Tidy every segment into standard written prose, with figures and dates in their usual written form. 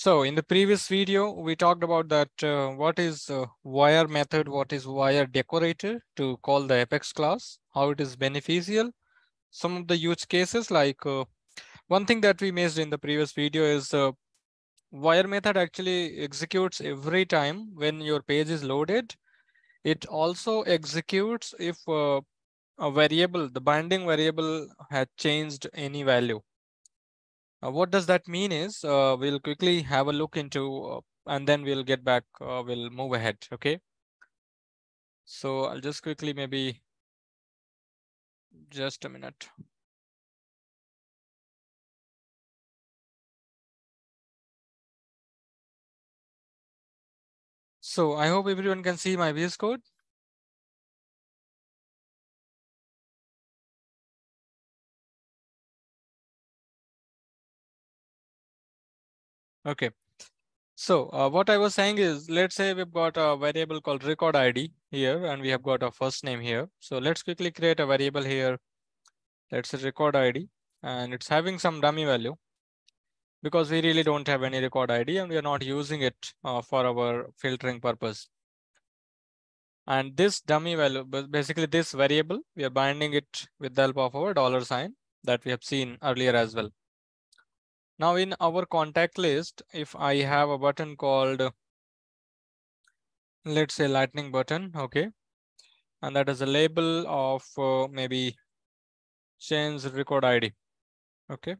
So in the previous video, we talked about that what is wire method, what is wire decorator to call the apex class, how it is beneficial. Some of the use cases, like one thing that we missed in the previous video is wire method actually executes every time when your page is loaded. It also executes if a variable, the binding variable had changed any value. What does that mean is we'll quickly have a look into and then we'll get back, we'll move ahead. Okay. So I'll just quickly, maybe just a minute. So I hope everyone can see my VS Code. Okay. So what I was saying is, let's say we've got a variable called record ID here, and we have got a first name here. So let's quickly create a variable here. Let's say record ID, and it's having some dummy value because we really don't have any record ID and we are not using it for our filtering purpose. And this dummy value, basically this variable, we are binding it with the help of our $sign that we have seen earlier as well. Now in our contact list, if I have a button called, let's say lightning button, okay, and that is a label of maybe change record ID, okay,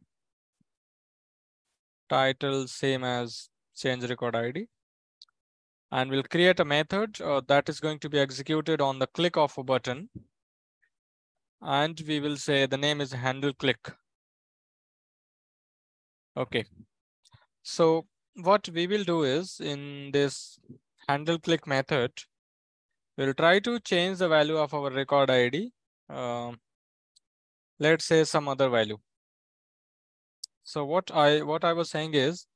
title same as change record ID, and we'll create a method that is going to be executed on the click of a button, and we will say the name is handle click. Okay, so what we will do is, in this handle click method, we'll try to change the value of our record ID. Let's say some other value. So what I was saying is,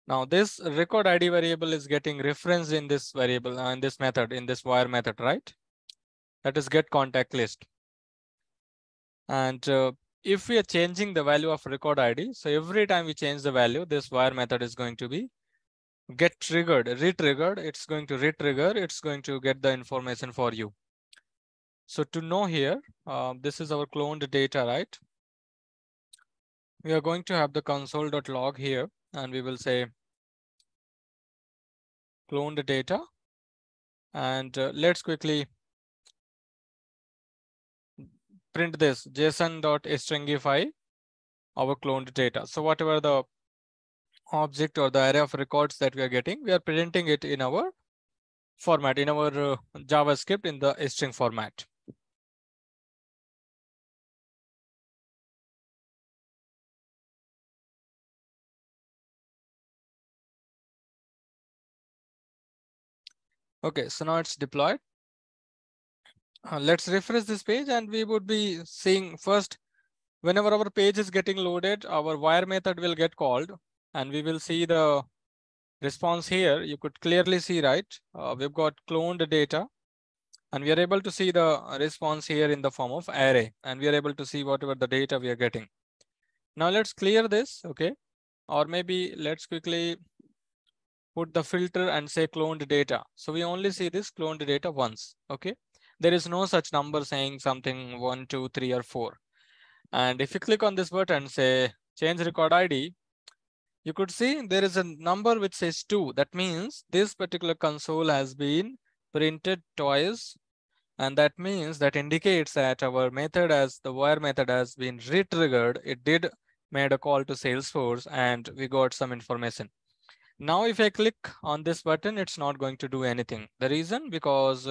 now this record ID variable is getting referenced in this variable, in this method, in this wire method, right? That is get contact list. And if we are changing the value of record ID, so every time we change the value, this wire method is going to be get triggered, re-triggered. It's going to re-trigger. It's going to get the information for you. So to know here, this is our cloned data, right? We are going to have the console.log here, and we will say cloned data. And let's quickly print this json.stringify our cloned data. So whatever the object or the array of records that we are getting, we are printing it in our format, in our JavaScript in the string format. Okay, so now it's deployed. Let's refresh this page and we would be seeing first, whenever our page is getting loaded, our wire method will get called and we will see the response here. You could clearly see, right? We've got cloned data and we are able to see the response here in the form of array, and we are able to see whatever the data we are getting. Now let's clear this, okay? Or maybe let's quickly put the filter and say cloned data. So we only see this cloned data once, okay? There is no such number saying something 1, 2, 3, or 4. And if you click on this button, say change record ID, you could see there is a number which says 2. That means this particular console has been printed twice. And that means that indicates that our method, as the wire method, has been re-triggered. It did made a call to Salesforce and we got some information. Now, if I click on this button, it's not going to do anything. The reason, because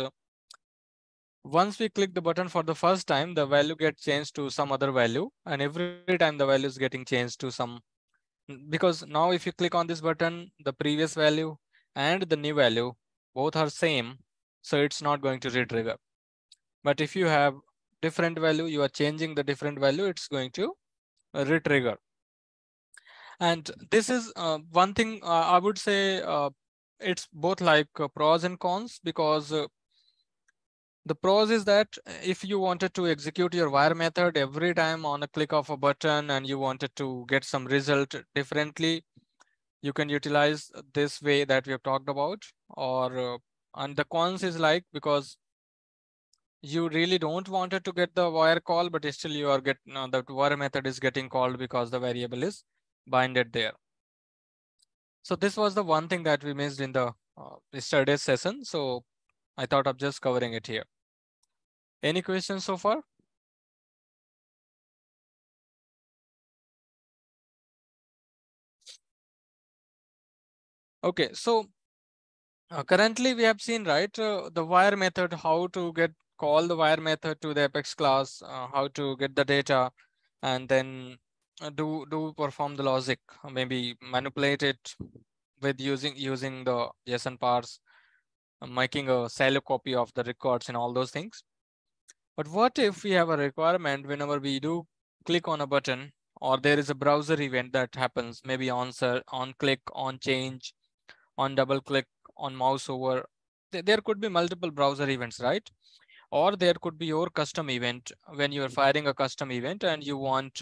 once we click the button for the first time, the value gets changed to some other value. And every time the value is getting changed to some, because now if you click on this button, the previous value and the new value, both are same. So it's not going to re-trigger. But if you have different value, you are changing the different value, it's going to re-trigger. And this is one thing I would say it's both like pros and cons, because the pros is that if you wanted to execute your wire method every time on a click of a button and you wanted to get some result differently, you can utilize this way that we have talked about, or and the cons is like, because you really don't want it to get the wire call, but still you are getting the wire method is getting called because the variable is binded there. So this was the one thing that we missed in the yesterday's session. So I thought of just covering it here. Any questions so far? Okay, so currently we have seen, right, the wire method, how to get call the wire method to the Apex class, how to get the data, and then do perform the logic, maybe manipulate it with using the JSON parse, making a silo copy of the records and all those things. But what if we have a requirement whenever we do click on a button, or there is a browser event that happens, maybe on click, on change, on double click, on mouse over. There could be multiple browser events, right? Or there could be your custom event when you are firing a custom event and you want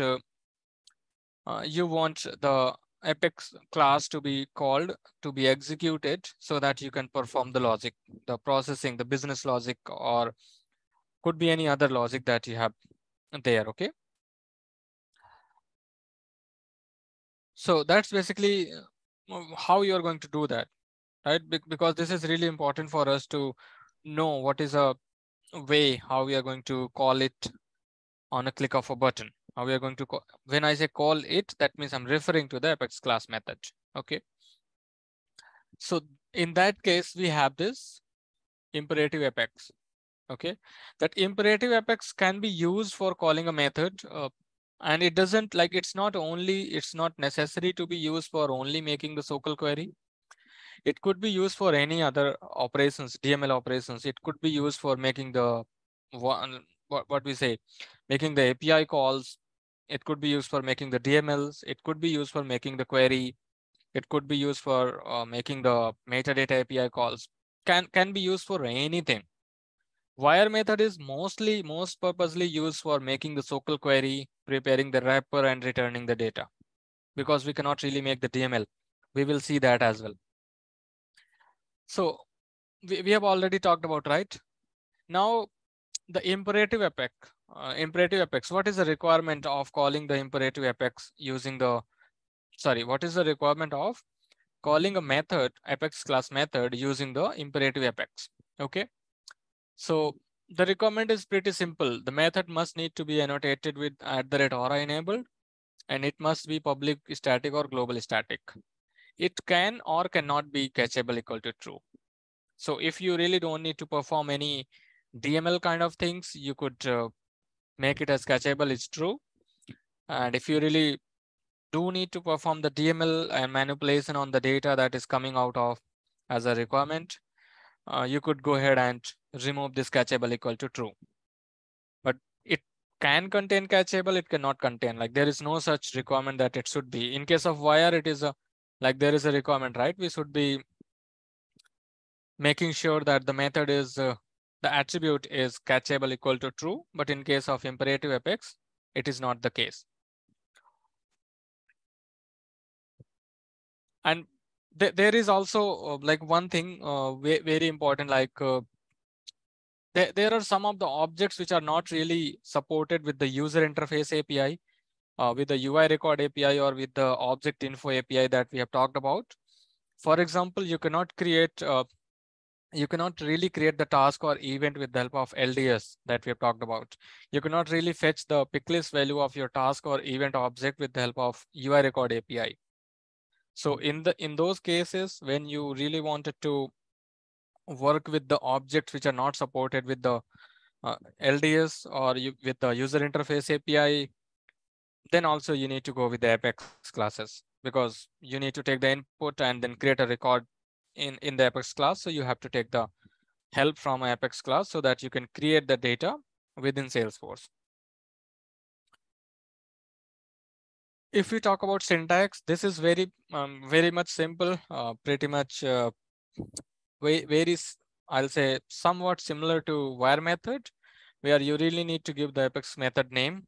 the Apex class to be called, to be executed, so that you can perform the logic, the processing, the business logic, or could be any other logic that you have there. Okay. So that's basically how you're going to do that, right? Because this is really important for us to know what is a way how we are going to call it on a click of a button. How we are going to call, when I say call it, that means I'm referring to the Apex class method. Okay. So in that case, we have this imperative Apex. Okay. That imperative Apex can be used for calling a method. And it doesn't, like, it's not necessary to be used for only making the SOQL query. It could be used for any other operations, DML operations. It could be used for making the what we say, making the API calls. It could be used for making the DMLs. It could be used for making the query. It could be used for making the metadata API calls. Can be used for anything. Wire method is most purposely used for making the SOQL query, preparing the wrapper, and returning the data, because we cannot really make the DML. We will see that as well. So we have already talked about, right? Now the imperative Apex. What is the requirement of calling the imperative Apex using the, sorry, what is the requirement of calling a method, Apex class method, using the imperative Apex? Okay. So the requirement is pretty simple. The method must need to be annotated with @aura enabled, and it must be public static or global static. It can or cannot be catchable equal to true. So if you really don't need to perform any DML kind of things, you could make it as catchable, it's true. And if you really do need to perform the DML and manipulation on the data that is coming out of as a requirement, you could go ahead and remove this catchable equal to true. But it can contain catchable, it cannot contain, like there is no such requirement that it should be. In case of wire, it is a, like there is a requirement, right? We should be making sure that the method is, the attribute is catchable equal to true. But in case of imperative Apex, it is not the case. And there is also like one thing very important, like there are some of the objects which are not really supported with the user interface API, with the UI record API, or with the object info API that we have talked about. For example, you cannot really create the task or event with the help of LDS that we have talked about. You cannot really fetch the pick list value of your task or event object with the help of UI record API. So in those cases, when you really wanted to work with the objects which are not supported with the LDS or with the user interface API, then also you need to go with the Apex classes, because you need to take the input and then create a record in the Apex class. So you have to take the help from an Apex class so that you can create the data within Salesforce. If we talk about syntax, this is very much simple, pretty much very, I'll say somewhat similar to wire method, where you really need to give the Apex method name.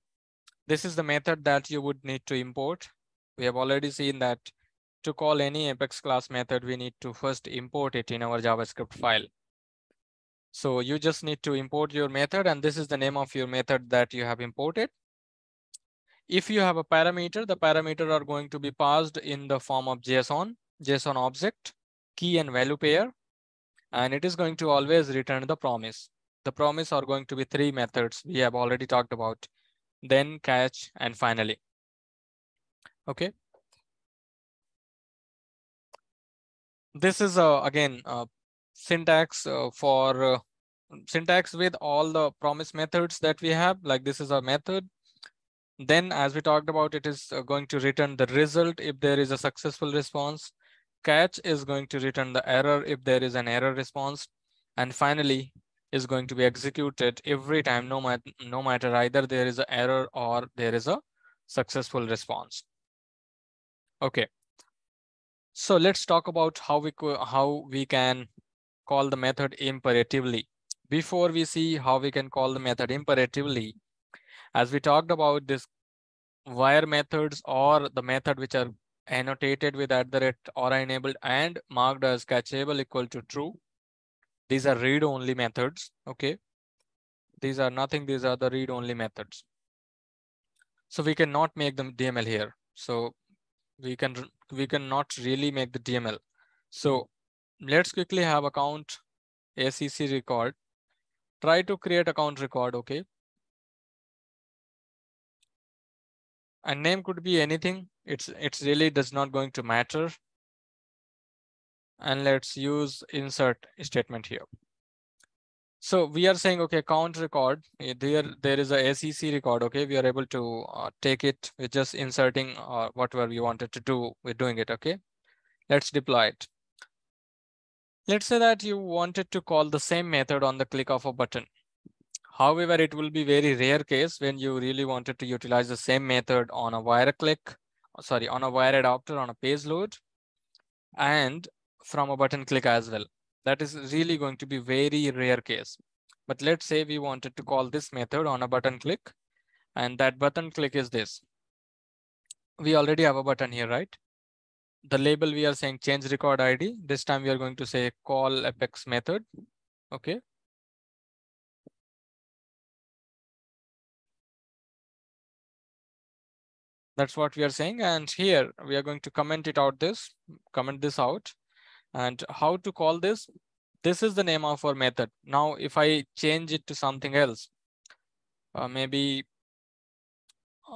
This is the method that you would need to import. We have already seen that to call any Apex class method, we need to first import it in our JavaScript file. So you just need to import your method, and this is the name of your method that you have imported. If you have a parameter, the parameter are going to be passed in the form of JSON object, key and value pair, and it is going to always return the promise. The promise are going to be 3 methods we have already talked about, then, catch, and finally. Okay. This is again syntax for syntax with all the promise methods that we have. Like this is a method. Then, as we talked about, it is going to return the result if there is a successful response. Catch is going to return the error if there is an error response. And finally, is going to be executed every time, no matter either there is an error or there is a successful response. Okay. So let's talk about how we can call the method imperatively. Before we see how we can call the method imperatively, as we talked about this wire methods or the method which are annotated with @ or enabled and marked as catchable equal to true. These are read-only methods. Okay. These are nothing. These are the read-only methods. So we cannot make them DML here. So we cannot really make the DML. So let's quickly have account ACC record. Try to create account record. Okay. And name could be anything. It's really does not going to matter. And let's use insert statement here. So we are saying, okay, count record. There is a SEC record. Okay, we are able to take it with just inserting whatever we wanted to do. We're doing it. Okay, let's deploy it. Let's say that you wanted to call the same method on the click of a button. However, it will be very rare case when you really wanted to utilize the same method on a wire click, sorry, on a wire adapter, on a page load, and from a button click as well. That is really going to be very rare case. But let's say we wanted to call this method on a button click, and that button click is this. We already have a button here, right? The label we are saying change record ID. This time we are going to say call Apex method. Okay. That's what we are saying. And here we are going to comment this out. And how to call this? This is the name of our method. Now, if I change it to something else, maybe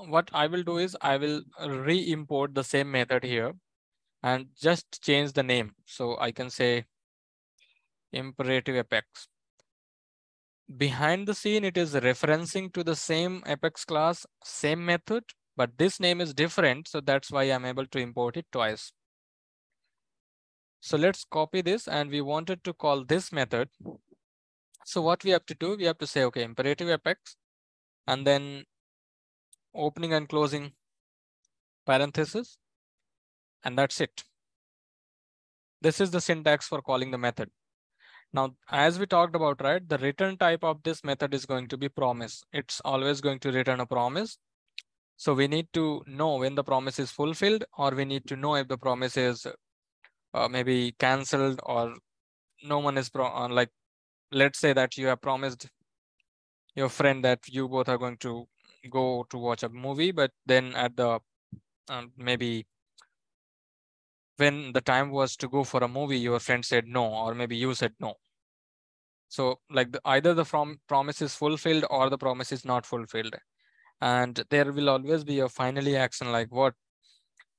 what I will do is I will re-import the same method here and just change the name. So I can say imperative Apex. Behind the scene, it is referencing to the same Apex class, same method, but this name is different. So that's why I'm able to import it twice. So let's copy this, and we wanted to call this method. So what we have to do, we have to say, okay, imperative Apex, and then opening and closing parenthesis, and that's it. This is the syntax for calling the method. Now, as we talked about, right, the return type of this method is going to be promise. It's always going to return a promise. So we need to know when the promise is fulfilled, or we need to know if the promise is maybe canceled or no one is like, let's say that you have promised your friend that you both are going to go to watch a movie, but then at the maybe when the time was to go for a movie, your friend said no, or maybe you said no. So like either the promise is fulfilled or the promise is not fulfilled. And there will always be a finally action, like what?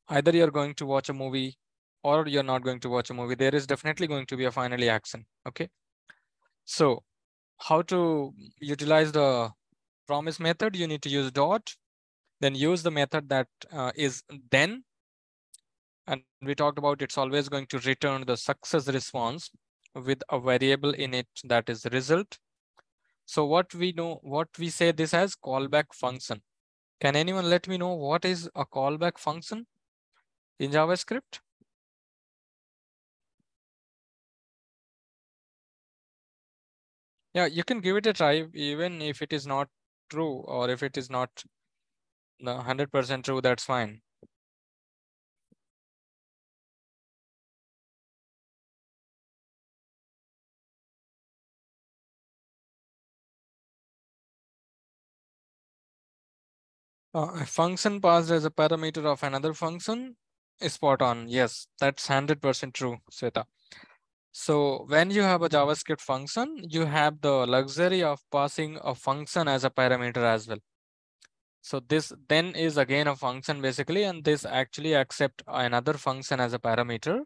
Either you're going to watch a movie or you're not going to watch a movie. There is definitely going to be a finally action. Okay. So how to utilize the promise method? You need to use dot, then use the method that is then. And we talked about it's always going to return the success response with a variable in it that is result. So what we say this as callback function. Can anyone let me know what is a callback function in JavaScript? Yeah, you can give it a try, even if it is not true, or if it is not 100% true, that's fine. A function passed as a parameter of another function is spot on. Yes, that's 100% true, Sweta. So when you have a JavaScript function, you have the luxury of passing a function as a parameter as well. So this then is again a function basically, and this actually accept another function as a parameter.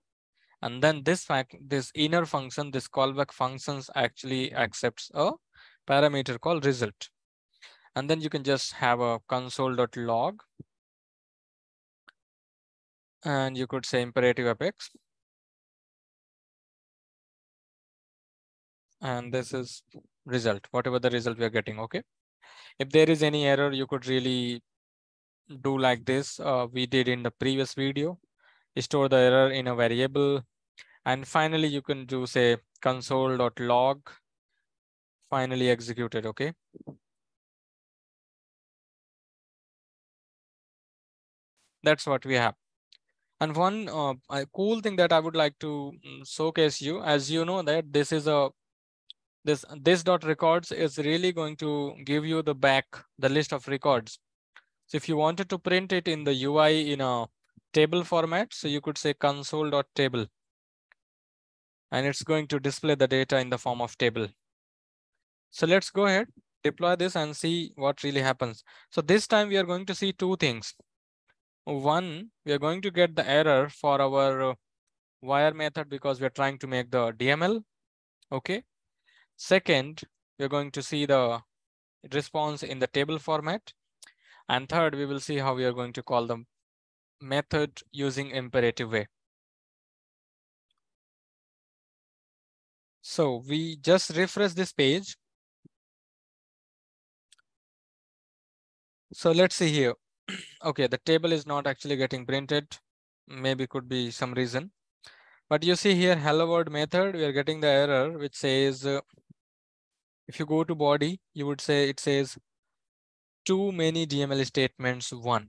And then this inner function, this callback functions actually accepts a parameter called result. And then you can just have a console.log, and you could say imperative apex. And this is result, whatever the result we are getting. Okay. If there is any error, you could really do like this. We did in the previous video, store the error in a variable. And finally, you can do say console.log finally executed. Okay. That's what we have. And one cool thing that I would like to showcase you, as you know that this is a this dot records is really going to give you the list of records. So if you wanted to print it in the UI in a table format, so you could say console.table, and it's going to display the data in the form of table. So let's go ahead, deploy this and see what really happens. So this time we are going to see two things. One, we are going to get the error for our wire method because we're trying to make the DML. Okay. Second, we're going to see the response in the table format. And third, we will see how we are going to call the method using imperative way. So we just refresh this page. So let's see here. Okay, the table is not actually getting printed. Maybe could be some reason. But you see here, hello world method, we are getting the error which says, if you go to body, you would say it says too many DML statements 1.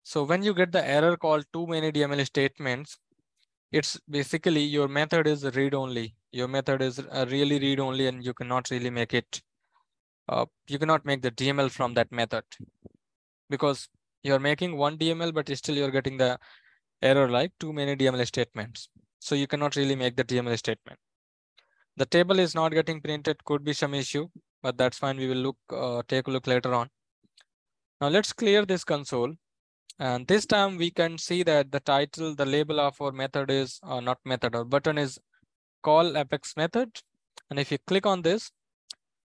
So when you get the error called too many DML statements, it's basically your method is read only. Your method is really read only, and you cannot really make it. You cannot make the DML from that method because you're making one DML, but still you're getting the error like too many DML statements. So you cannot really make the DML statement. The table is not getting printed, could be some issue, but that's fine. We will take a look later on. Now let's clear this console. And this time we can see that the title, the label of our method is not method, or button is call apex method. And if you click on this,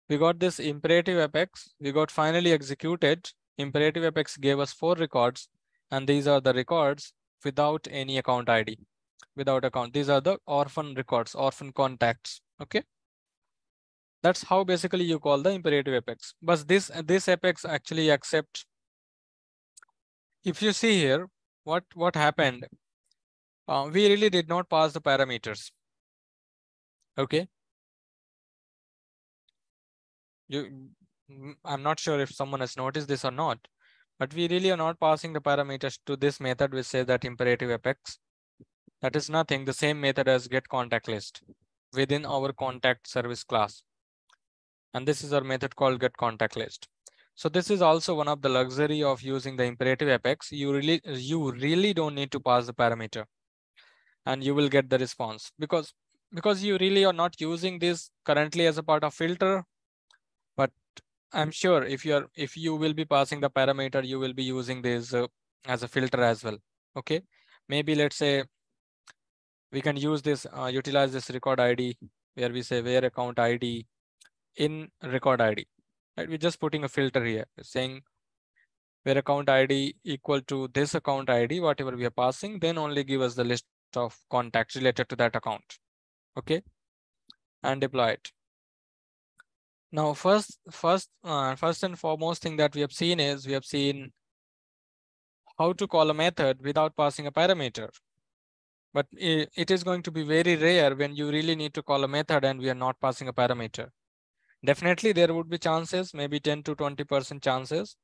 we got this imperative apex. We got finally executed. Imperative apex gave us 4 records. And these are the records without any account ID, without account. These are the orphan records, orphan contacts. Okay. That's how basically you call the imperative apex. But this apex actually accepts. If you see here, what happened? We really did not pass the parameters. Okay. I'm not sure if someone has noticed this or not, but we really are not passing the parameters to this method which says that imperative apex. That is nothing, the same method as get contact list within our contact service class. And this is our method called get contact list. So this is also one of the luxury of using the imperative apex. You really don't need to pass the parameter, and you will get the response because you really are not using this currently as a part of filter. But I'm sure if you will be passing the parameter, you will be using this as a filter as well. Okay, maybe let's say we can use this, utilize this record ID where we say where account ID in record ID. Right? We're just putting a filter here saying where account ID equal to this account ID, whatever we are passing, then only give us the list of contacts related to that account. Okay, and deploy it. Now, first and foremost thing that we have seen is we have seen how to call a method without passing a parameter. But it is going to be very rare when you really need to call a method and we are not passing a parameter. Definitely there would be chances, maybe 10 to 20% chances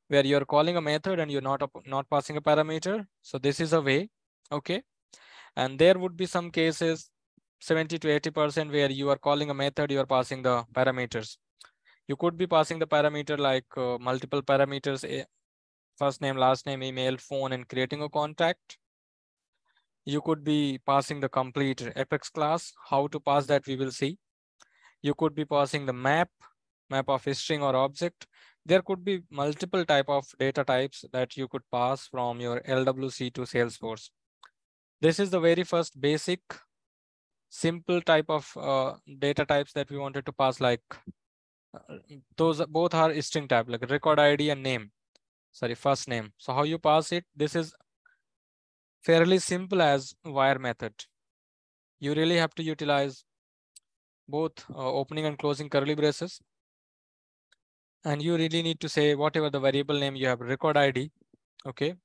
where you're calling a method and you're not passing a parameter. So this is a way, okay? And there would be some cases, 70 to 80% where you are calling a method, you are passing the parameters. You could be passing the parameter like multiple parameters, first name, last name, email, phone, and creating a contact. You could be passing the complete Apex class. How to pass that we will see. You could be passing the map of a string or object. There could be multiple type of data types that you could pass from your LWC to Salesforce. This is the very first basic simple type of data types that we wanted to pass, like those both are string type, like record ID and name, sorry, first name. So how you pass it, this is fairly simple as wire method. You really have to utilize both opening and closing curly braces. And you really need to say whatever the variable name you have, record ID, okay?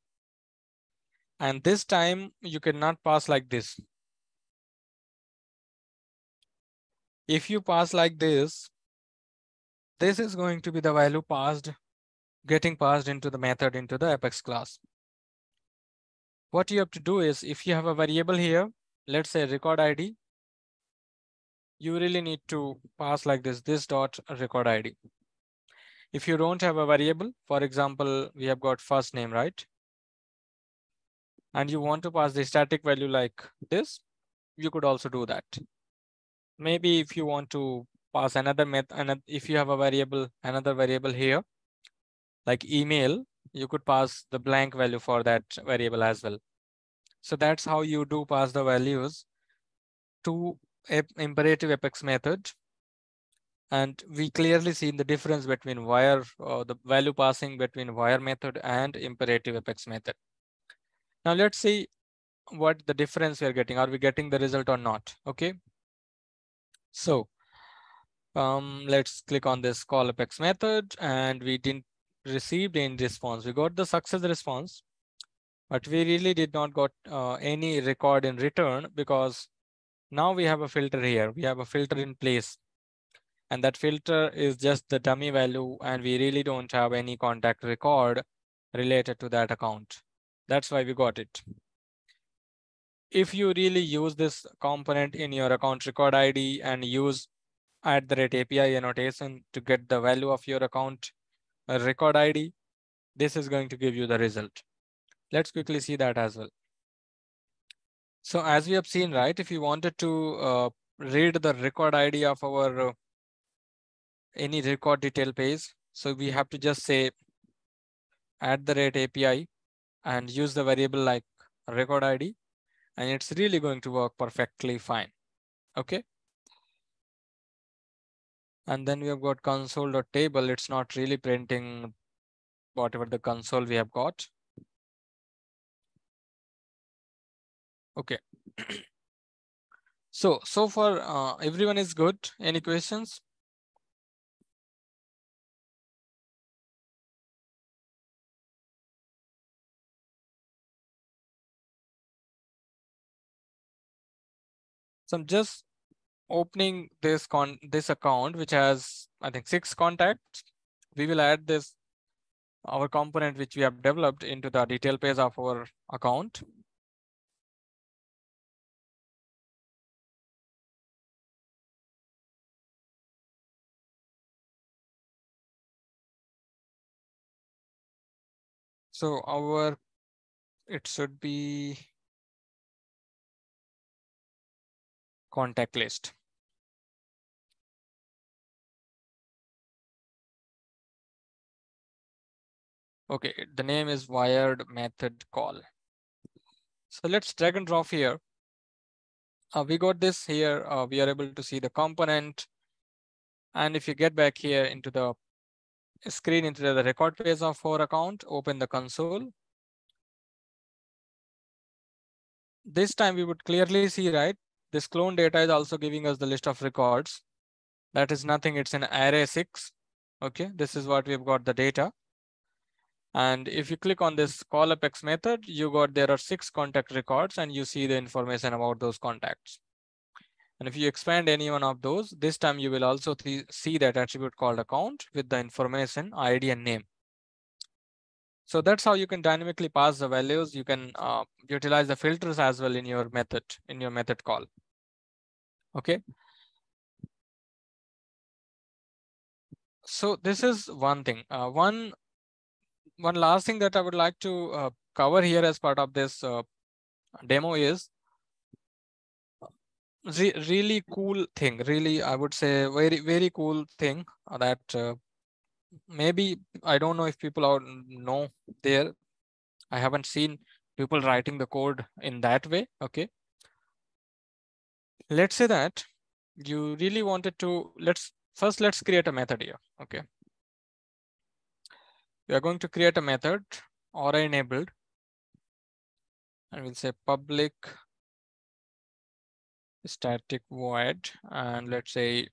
And this time you cannot pass like this. If you pass like this is going to be the value passed, getting passed into the method, into the Apex class. What you have to do is, if you have a variable here, let's say record ID, you really need to pass like this dot record ID. If you don't have a variable, for example, we have got first name, right? And you want to pass the static value like this, you could also do that. Maybe if you want to pass another method, if you have a variable, another variable here, like email, you could pass the blank value for that variable as well. So that's how you do pass the values to imperative Apex method. And we clearly see the difference between wire, the value passing between wire method and imperative Apex method. Now let's see what the difference we are getting. Are we getting the result or not? Okay. So let's click on this call Apex method, and we didn't receive any response. We got the success response, but we really did not got any record in return, because now we have a filter here. We have a filter in place, and that filter is just the dummy value, and we really don't have any contact record related to that account. That's why we got it. If you really use this component in your account record ID and use @API annotation to get the value of your account record ID, this is going to give you the result. Let's quickly see that as well. So as we have seen, right, if you wanted to read the record ID of our any record detail page, so we have to just say @API and use the variable like record ID, and it's really going to work perfectly fine. Okay. And then we have got console.table. It's not really printing whatever the console we have got. Okay. So far everyone is good. Any questions? So I'm just opening this account, which has, I think, 6 contacts. We will add this, our component which we have developed, into the detail page of our account. So it should be contact list. Okay, the name is wired method call. So let's drag and drop here. We got this here. We are able to see the component. And if you get back here into the screen, into the record page of our account, open the console. This time we would clearly see, right, this clone data is also giving us the list of records. That is nothing, it's an array 6. Okay, this is what we've got the data. And if you click on this call Apex method, you got there are 6 contact records, and you see the information about those contacts. And if you expand any one of those, this time you will also see that attribute called account with the information, ID and name. So that's how you can dynamically pass the values. You can utilize the filters as well in your method call. Okay. So this is one thing. One last thing that I would like to cover here as part of this demo is really cool thing. Really, I would say very cool thing that maybe I don't know if people out know there. I haven't seen people writing the code in that way. Okay. Let's say that you really wanted to, let's create a method here. Okay. We are going to create a method or enabled, and we'll say public static void, and let's say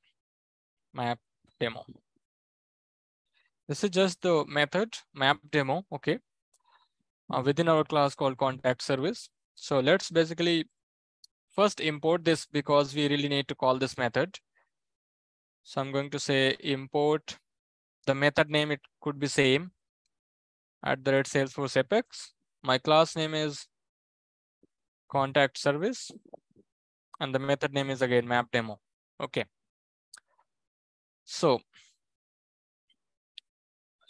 map demo. This is just the method map demo. Okay. Within our class called contact service. So let's basically first import this because we really need to call this method. So I'm going to say import the method name. It could be same @ Salesforce Apex. My class name is contact service, and the method name is again map demo. Okay. So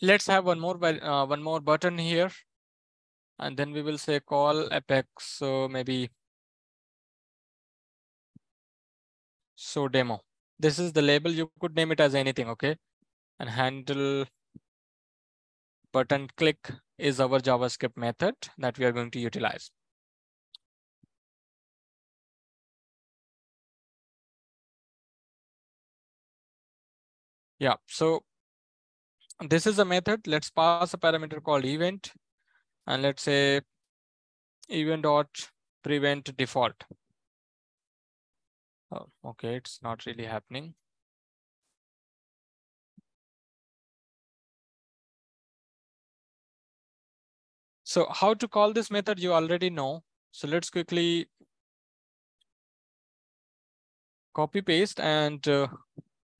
let's have one more button here, and then we will say call Apex. So maybe so demo. This is the label. You could name it as anything. Okay. And handle button click is our JavaScript method that we are going to utilize. Yeah, so this is a method. Let's pass a parameter called event, and let's say event dot prevent default. Oh, okay, it's not really happening. So how to call this method, you already know. So let's quickly copy paste and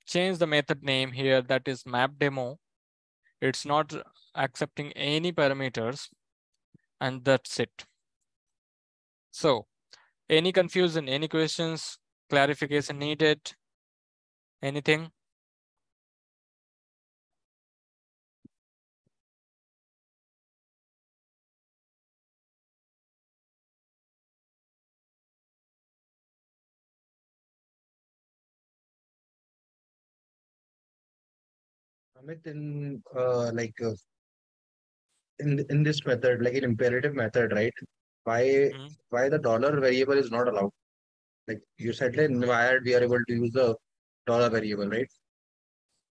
change the method name here. That is map demo. It's not accepting any parameters, and that's it. So any confusion, any questions, clarification needed, anything? Amit, in this method, like in imperative method, right? Why Mhm. why the dollar variable is not allowed? Like you said, like, in wired we are able to use the dollar variable, right?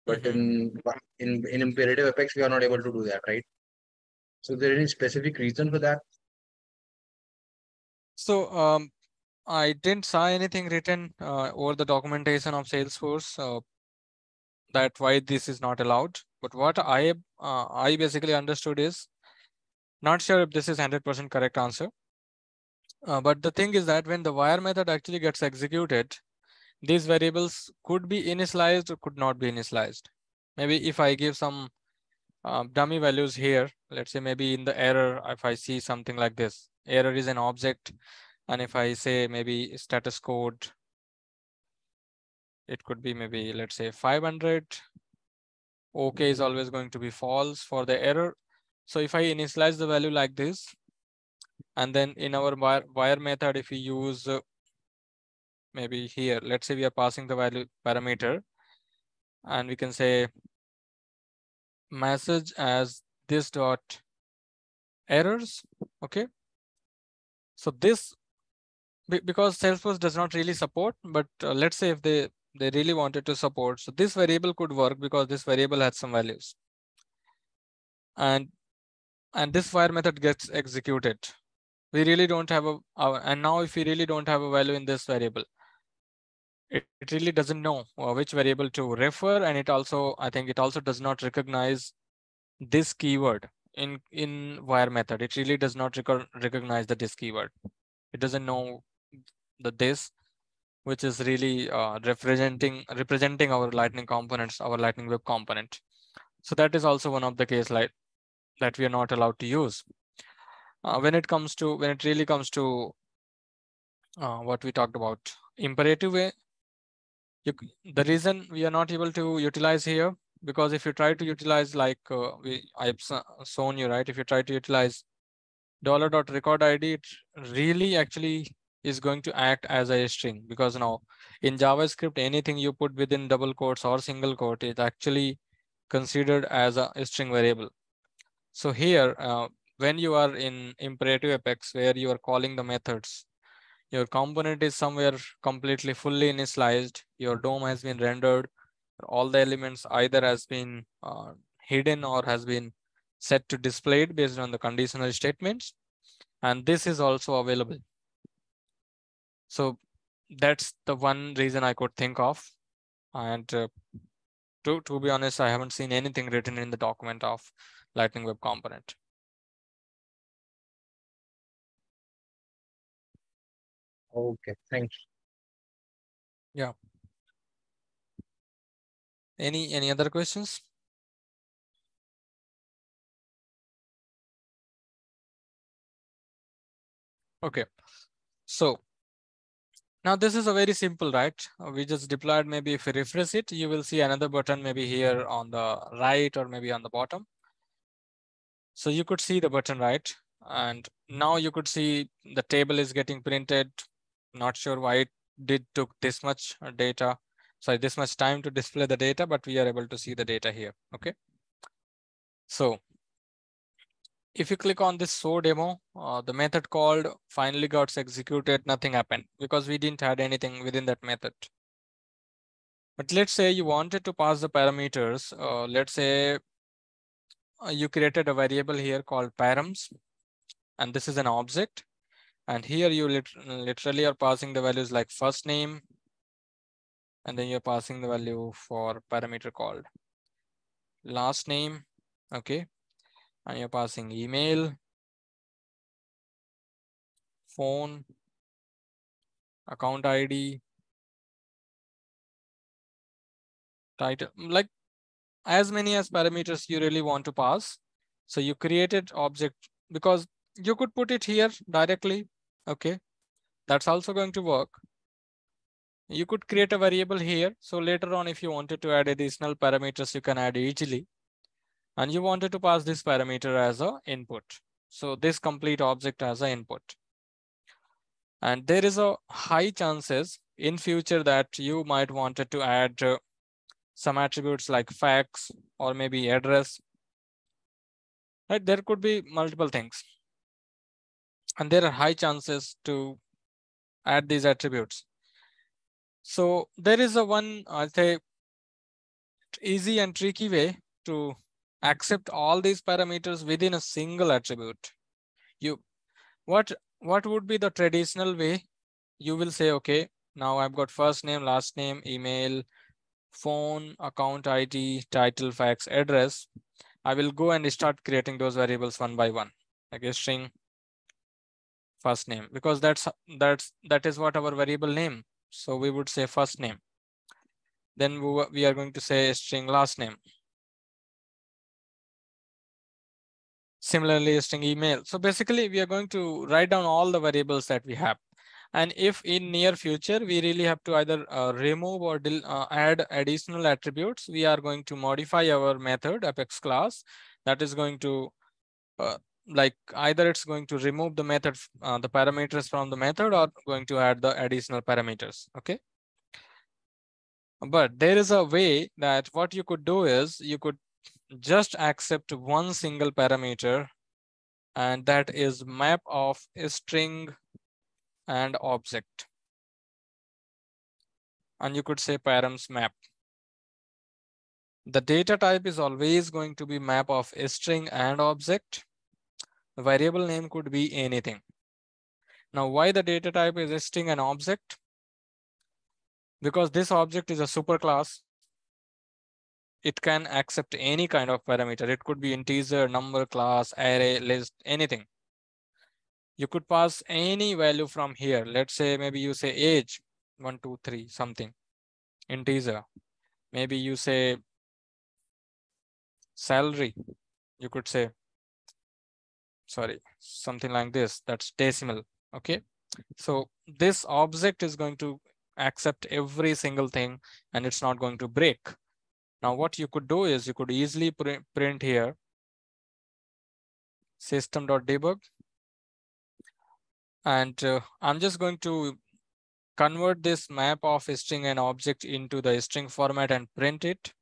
But Mhm. in imperative apex we are not able to do that, right? So there is any specific reason for that? So I didn't saw anything written over the documentation of Salesforce that why this is not allowed. But what I basically understood is, not sure if this is 100% correct answer. But the thing is that when the wire method actually gets executed, these variables could be initialized or could not be initialized. Maybe if I give some dummy values here, let's say maybe in the error, if I see something like this, error is an object. And if I say maybe status code, it could be maybe, let's say 500. OK is always going to be false for the error. So if I initialize the value like this, and then in our wire method, if we use maybe here, let's say we are passing the value parameter, and we can say message as this dot errors. Okay. So this, because Salesforce does not really support, but let's say if they really wanted to support, so this variable could work because this variable has some values, and this wire method gets executed. We really don't have and now if we really don't have a value in this variable, it really doesn't know which variable to refer, and it also, I think it also does not recognize this keyword in wire method. It really does not recognize the this keyword. It doesn't know the this, which is really representing our lightning components, our lightning web component. So that is also one of the case like that we are not allowed to use. When it really comes to what we talked about imperative way, the reason we are not able to utilize here, because if you try to utilize like I've shown you, right? If you try to utilize $.record ID, it really actually is going to act as a string, because now in JavaScript, anything you put within double quotes or single quote is actually considered as a string variable. So here, when you are in imperative apex, where you are calling the methods, your component is somewhere completely fully initialized, your DOM has been rendered, all the elements either has been hidden or has been set to displayed based on the conditional statements. And this is also available. So that's the one reason I could think of. And to be honest, I haven't seen anything written in the document of Lightning Web Component. Okay, thanks. Yeah. Any other questions? Okay. So now this is a very simple, right? We just deployed, maybe if you refresh it, you will see another button maybe here on the right or maybe on the bottom. So you could see the button, right? And now you could see the table is getting printed. Not sure why it did took this much data. Sorry, this much time to display the data, but we are able to see the data here, okay? So if you click on this show demo, the method called finally got executed, nothing happened because we didn't add anything within that method. But let's say you wanted to pass the parameters. Let's say you created a variable here called params, and this is an object. And here you literally are passing the values like first name, and then you're passing the value for parameter called last name, okay? And you're passing email, phone, account ID, title, like as many as parameters you really want to pass. So you created object, because you could put it here directly, okay? That's also going to work. You could create a variable here. So later on, if you wanted to add additional parameters, you can add easily. And you wanted to pass this parameter as an input. So this complete object as an input. And there is a high chances in future that you might wanted to add some attributes like fax or maybe address. Right? There could be multiple things. And there are high chances to add these attributes. So there is a one, I'll say, easy and tricky way to accept all these parameters within a single attribute. What would be the traditional way? You will say, okay, now I've got first name, last name, email, phone, account ID, title, fax, address. I will go and start creating those variables one by one, like a string first name, because that is what our variable name. So we would say first name. Then we are going to say string last name. Similarly, string email. So basically, we are going to write down all the variables that we have. And if in near future, we really have to either remove or add additional attributes, we are going to modify our method apex class that is going to like either it's going to remove the method, the parameters from the method, or going to add the additional parameters, okay? But there is a way that what you could do is you could just accept one single parameter, and that is map of a string and object. And you could say params map. The data type is always going to be map of a string and object. The variable name could be anything. Now, why the data type is a string and object? Because this object is a superclass. It can accept any kind of parameter. It could be integer, number, class, array, list, anything. You could pass any value from here. Let's say maybe you say age, 1, 2, 3, something, integer. Maybe you say salary. You could say, sorry, something like this. That's decimal. Okay. So this object is going to accept every single thing, and it's not going to break. Now what you could do is you could easily print here system.debug, and I'm just going to convert this map of a string and object into the string format and print it.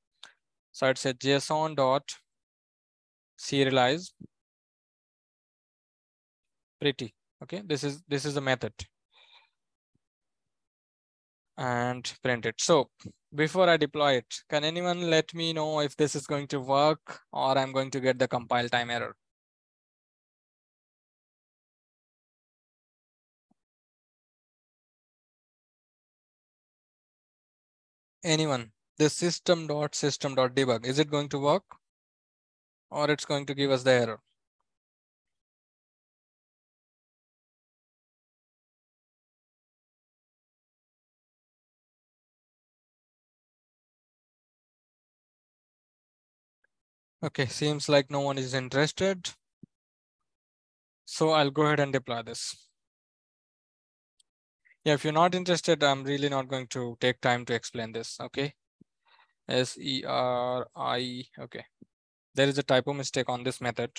So it's a JSON dot serialize pretty. Okay, this is the method, and print it. So before I deploy it, can anyone let me know if this is going to work or I'm going to get the compile time error? Anyone? This system.debug, is it going to work or it's going to give us the error? Okay, seems like no one is interested. So I'll go ahead and deploy this. Yeah, if you're not interested, I'm really not going to take time to explain this. Okay. SERI. Okay. There is a typo mistake on this method.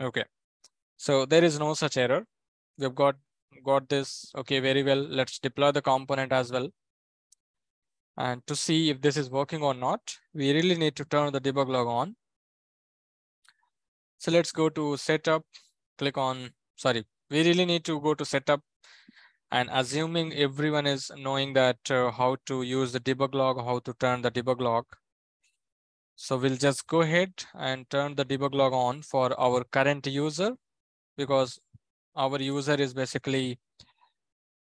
Okay. So there is no such error. We've got this. Okay, very well. Let's deploy the component as well. And to see if this is working or not, we really need to turn the debug log on. So let's go to setup, click on, sorry, we really need to go to setup, and assuming everyone is knowing that how to use the debug log, how to turn the debug log. So we'll just go ahead and turn the debug log on for our current user, because our user is basically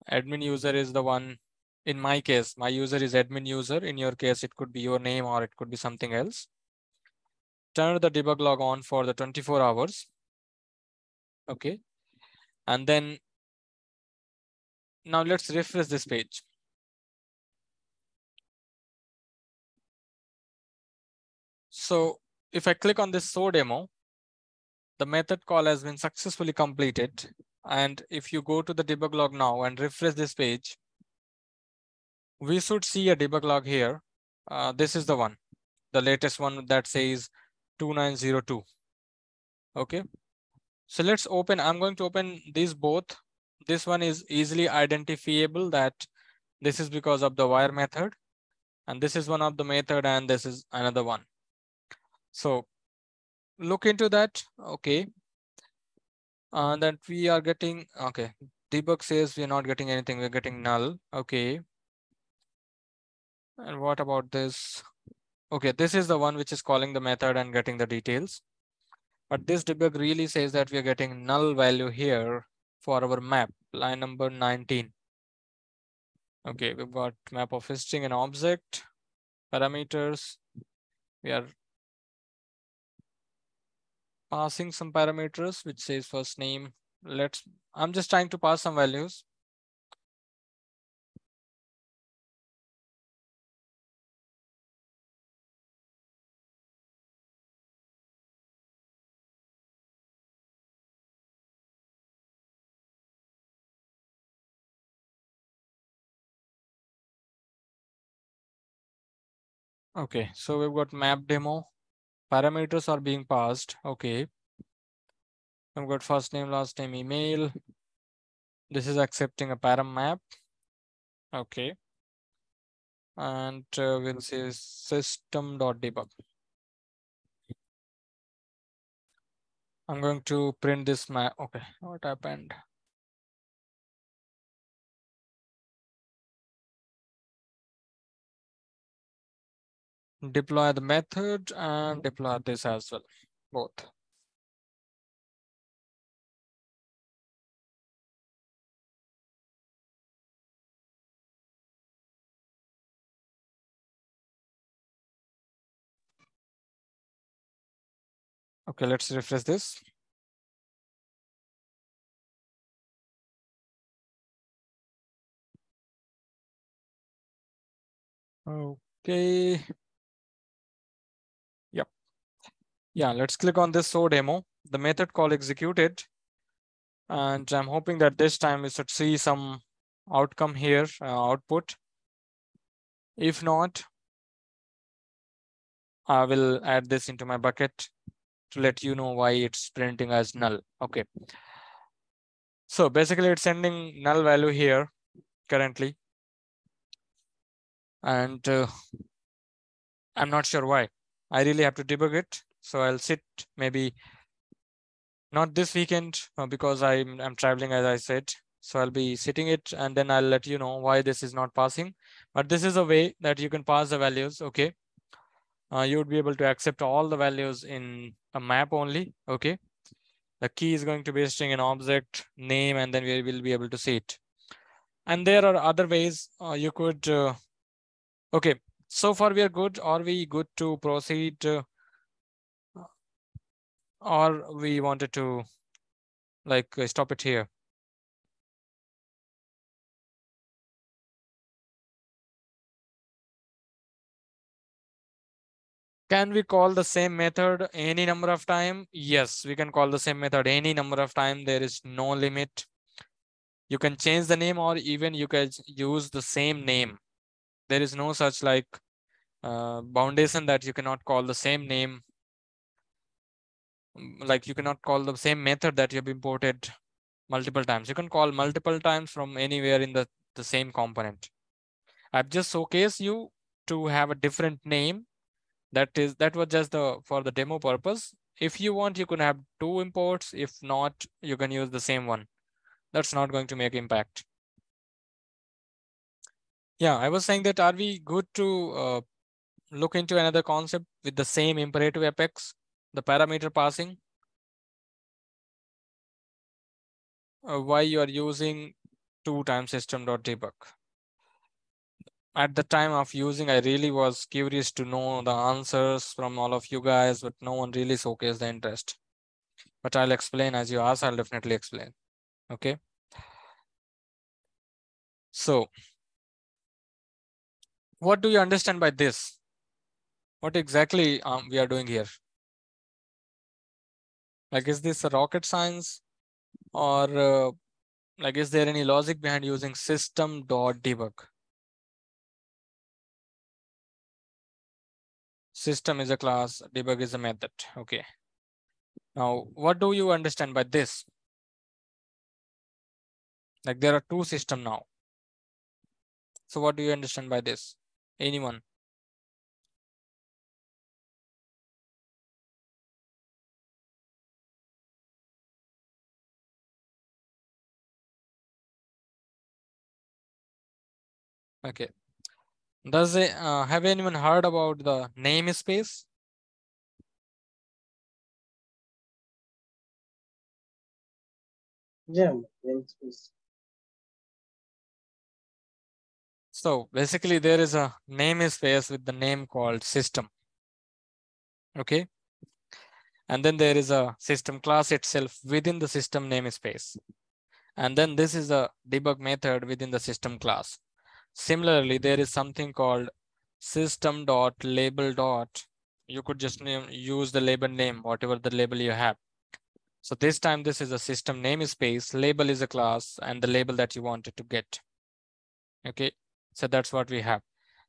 admin user is the one. In my case, my user is admin user. In your case, it could be your name or it could be something else. Turn the debug log on for the 24 hours. Okay. And then now let's refresh this page. So if I click on this show demo, the method call has been successfully completed. And if you go to the debug log now and refresh this page, we should see a debug log here. This is the one, the latest one that says 2902. Okay. So let's open, I'm going to open these both. This one is easily identifiable that this is because of the wire method. And this is one of the method and this is another one. So look into that. Okay. That we are getting, okay. Debug says we are not getting anything. We're getting null. Okay. And what about this? Okay, this is the one which is calling the method and getting the details. But this debug really says that we are getting null value here for our map, line number 19. Okay, we've got map of a string and object, parameters. We are passing some parameters which says first name. I'm just trying to pass some values. Okay, so we've got map demo. Parameters are being passed. Okay. I've got first name, last name, email. This is accepting a param map. Okay. And we'll say system.debug. I'm going to print this map. Okay, what happened? Deploy the method and deploy this as well, both. Okay, let's refresh this. Okay. Yep. Yeah, let's click on this show demo. The method call executed. And I'm hoping that this time we should see some outcome here, output. If not, I will add this into my bucket to let you know why it's printing as null. Okay. So basically it's sending null value here currently. And I'm not sure why. I really have to debug it. So I'll sit maybe not this weekend because I'm traveling, as I said. So I'll be sitting it and then I'll let you know why this is not passing. But this is a way that you can pass the values. Okay. You would be able to accept all the values in a map only. Okay. The key is going to be a string, an object name, and then we will be able to see it. And there are other ways you could. Okay. So far we are good. Are we good to proceed? Or we wanted to like stop it here? Can we call the same method any number of time? Yes, we can call the same method any number of time. There is no limit. You can change the name or even you can use the same name. There is no such like foundation that you cannot call the same name. Like you cannot call the same method that you have imported multiple times. You can call multiple times from anywhere in the same component. I've just showcased you to have a different name. That was just for the demo purpose. If you want, you can have two imports. If not, you can use the same one. That's not going to make impact. Yeah, I was saying that are we good to look into another concept with the same imperative apex, the parameter passing? Why you are using 2 times system.debug? At the time of using, I really was curious to know the answers from all of you guys, but no one really showcased the interest. But I'll explain as you ask, I'll definitely explain. Okay. So what do you understand by this? What exactly we are doing here? Like, is this a rocket science or like, is there any logic behind using system.debug? System is a class, debug is a method. Okay. Now, what do you understand by this? Like there are two systems now. So what do you understand by this? Anyone? Okay. Does it, have anyone heard about the namespace? Yeah, namespace. So basically there is a namespace with the name called system. Okay. And then there is a system class itself within the system namespace. And then this is a debug method within the system class. Similarly, there is something called system.label. You could just use the label name, whatever the label you have. So this time this is a system namespace, label is a class, and the label that you wanted to get. Okay, so that's what we have.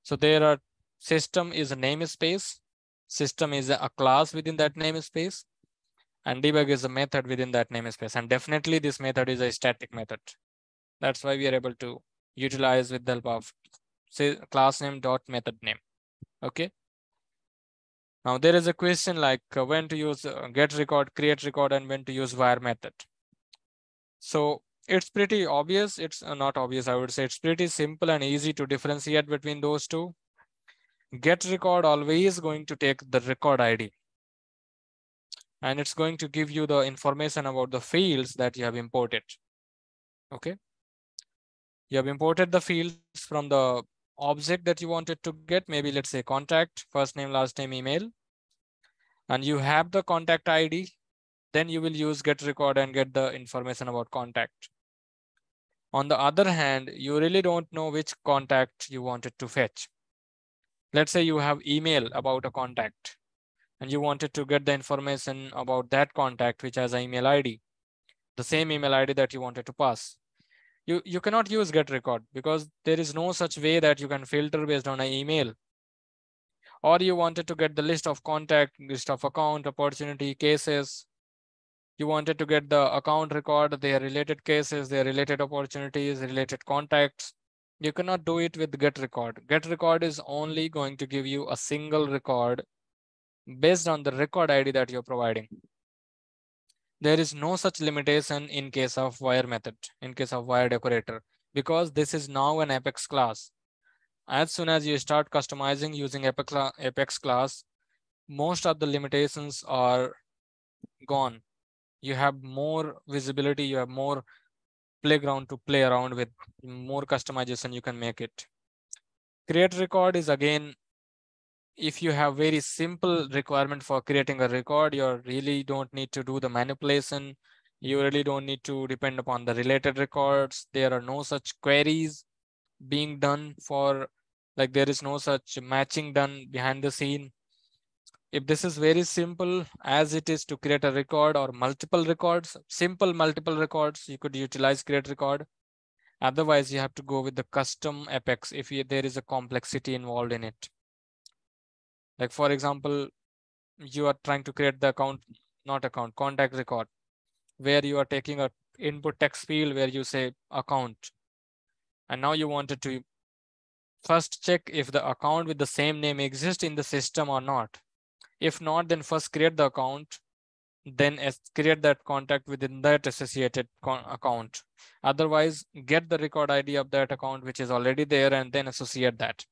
So there are system is a namespace, system is a class within that namespace, and debug is a method within that namespace. And definitely this method is a static method. That's why we are able to utilize with the help of say class name dot method name. Okay. Now there is a question like when to use get record, create record, and when to use wire method. So it's pretty obvious. It's not obvious. I would say it's pretty simple and easy to differentiate between those two. Get record always going to take the record ID. And it's going to give you the information about the fields that you have imported. Okay. You have imported the fields from the object that you wanted to get. Maybe let's say contact, first name, last name, email. And you have the contact ID. Then you will use get record and get the information about contact. On the other hand, you really don't know which contact you wanted to fetch. Let's say you have email about a contact and you wanted to get the information about that contact, which has an email ID. the same email ID that you wanted to pass. You cannot use get record because there is no such way that you can filter based on an email. Or you wanted to get the list of contact, list of account, opportunity, cases. You wanted to get the account record, their related cases, their related opportunities, related contacts. You cannot do it with get record. Get record is only going to give you a single record based on the record ID that you're providing. There is no such limitation in case of wire method, in case of wire decorator, because this is now an Apex class. As soon as you start customizing using Apex class, most of the limitations are gone. You have more visibility, you have more playground to play around with, more customization you can make it. Create record is again, if you have very simple requirement for creating a record, you really don't need to do the manipulation. You really don't need to depend upon the related records. There are no such queries being done for, like there is no such matching done behind the scene. If this is very simple as it is to create a record or multiple records, simple multiple records, you could utilize create record. Otherwise, you have to go with the custom Apex if there is a complexity involved in it. Like for example, you are trying to create the contact record, where you are taking a input text field where you say account. And now you wanted to first check if the account with the same name exists in the system or not. If not, then first create the account, then create that contact within that associated account. Otherwise, get the record ID of that account which is already there and then associate that.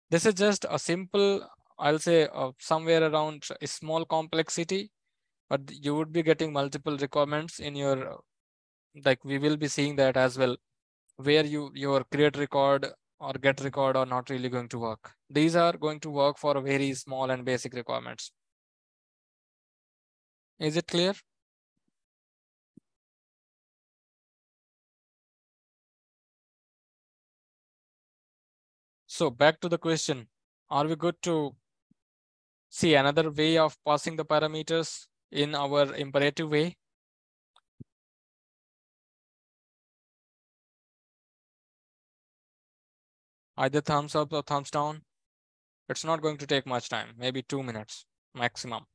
This is just a simple, I'll say somewhere around a small complexity, but you would be getting multiple requirements in your, like we will be seeing that as well, where your create record or get record are not really going to work. These are going to work for very small and basic requirements. Is it clear? So back to the question, are we good to see another way of passing the parameters in our imperative way? Either thumbs up or thumbs down. It's not going to take much time, maybe 2 minutes maximum.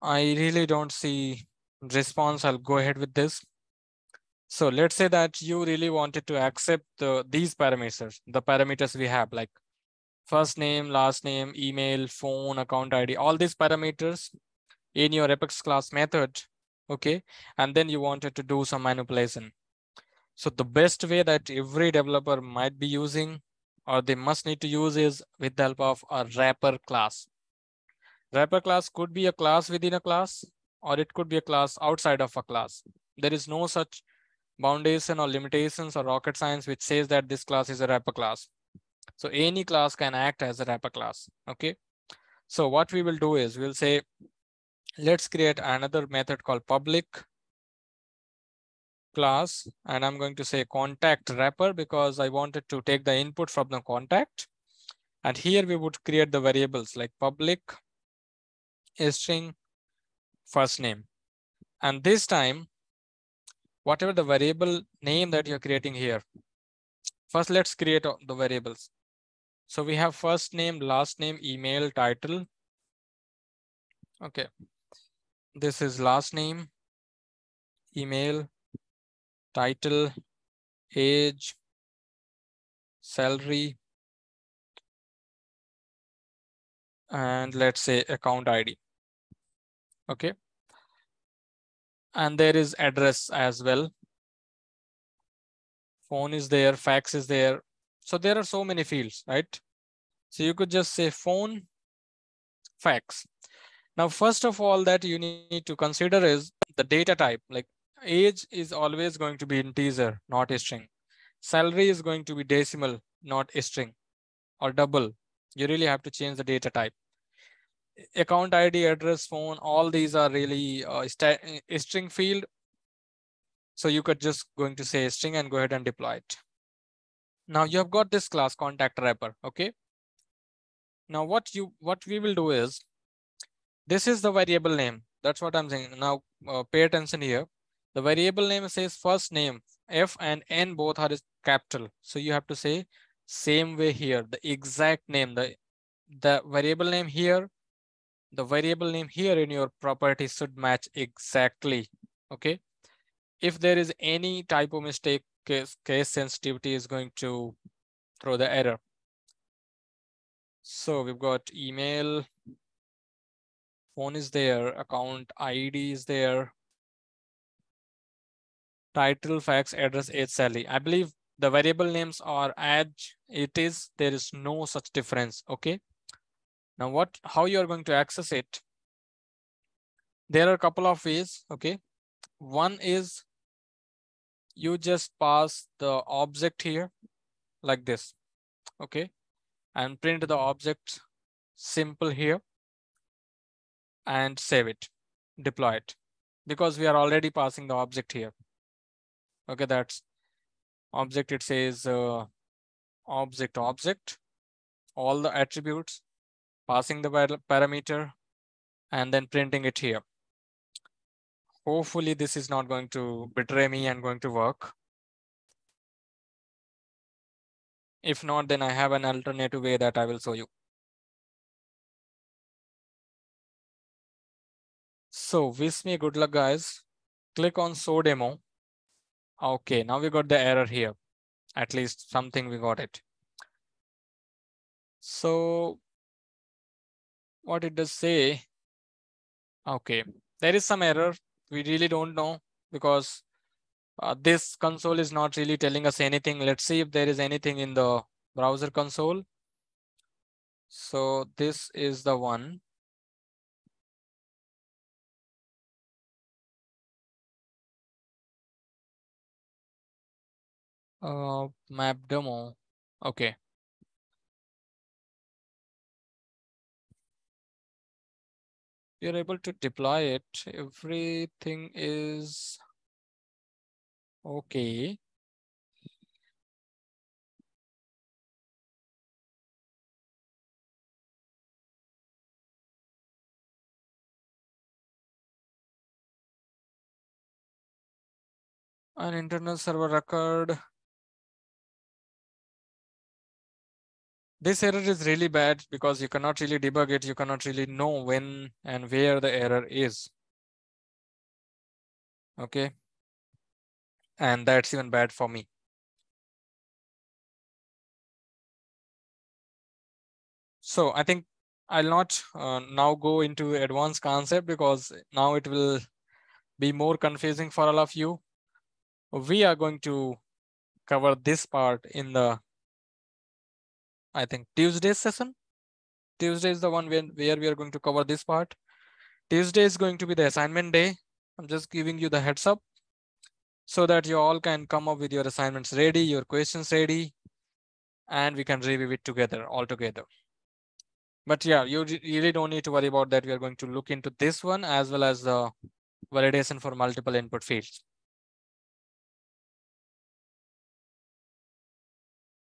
I really don't see response. I'll go ahead with this. So let's say that you really wanted to accept these parameters, the parameters we have, like first name, last name, email, phone, account ID, all these parameters in your Apex class method. Okay. And then you wanted to do some manipulation. So the best way that every developer might be using, or they must need to use, is with the help of a wrapper class. Wrapper class could be a class within a class, or it could be a class outside of a class. There is no such foundation or limitations or rocket science which says that this class is a wrapper class. So any class can act as a wrapper class. Okay. So what we will do is we'll say, let's create another method called public class. And I'm going to say contact wrapper because I wanted to take the input from the contact. And here we would create the variables like public string first name. And this time, whatever the variable name that you're creating here, first let's create the variables. So we have first name, last name, email, title. Okay. This is last name, email, title, age, salary, and let's say account ID. Okay. And there is address as well. Phone is there, fax is there. So there are so many fields, right? So you could just say phone, fax. Now, first of all, that you need to consider is the data type. Like age is always going to be integer, not a string. Salary is going to be decimal, not a string or double. You really have to change the data type. Account ID, address, phone, all these are really a string field. So you could just going to say string and go ahead and deploy it. Now you have got this class contact wrapper. Okay. Now what we will do is, this is the variable name. That's what I'm saying. Now pay attention here. The variable name says first name. F and N both are capital. So you have to say same way here. The exact name. The variable name here. The variable name here in your property should match exactly. Okay. If there is any typo mistake, case sensitivity is going to throw the error. So we've got email, phone is there, account ID is there, title, fax, address, age, salary. I believe the variable names are as it is. There is no such difference. Okay. Now how you are going to access it? There are a couple of ways. Okay. One is you just pass the object here like this. Okay. And print the object simple here and save it, deploy it, because we are already passing the object here. Okay, that's object. It says object, all the attributes, passing the parameter, and then printing it here. Hopefully this is not going to betray me and going to work. If not, then I have an alternative way that I will show you. So wish me good luck, guys. Click on show demo. Okay, now we got the error here. At least something we got it. So what it does say? Okay, there is some error. We really don't know because this console is not really telling us anything. Let's see if there is anything in the browser console. So this is the one. Map demo. Okay. You're able to deploy it. Everything is okay. An internal server record. This error is really bad because you cannot really debug it. You cannot really know when and where the error is. Okay. And that's even bad for me. So I think I'll not now go into advanced concept because now it will be more confusing for all of you. We are going to cover this part in the, I think, Tuesday session. Tuesday is the one where we are going to cover this part. Tuesday is going to be the assignment day. I'm just giving you the heads up so that you all can come up with your assignments ready, your questions ready, and we can review it together, all together. But yeah, you really don't need to worry about that. We are going to look into this one as well as the validation for multiple input fields.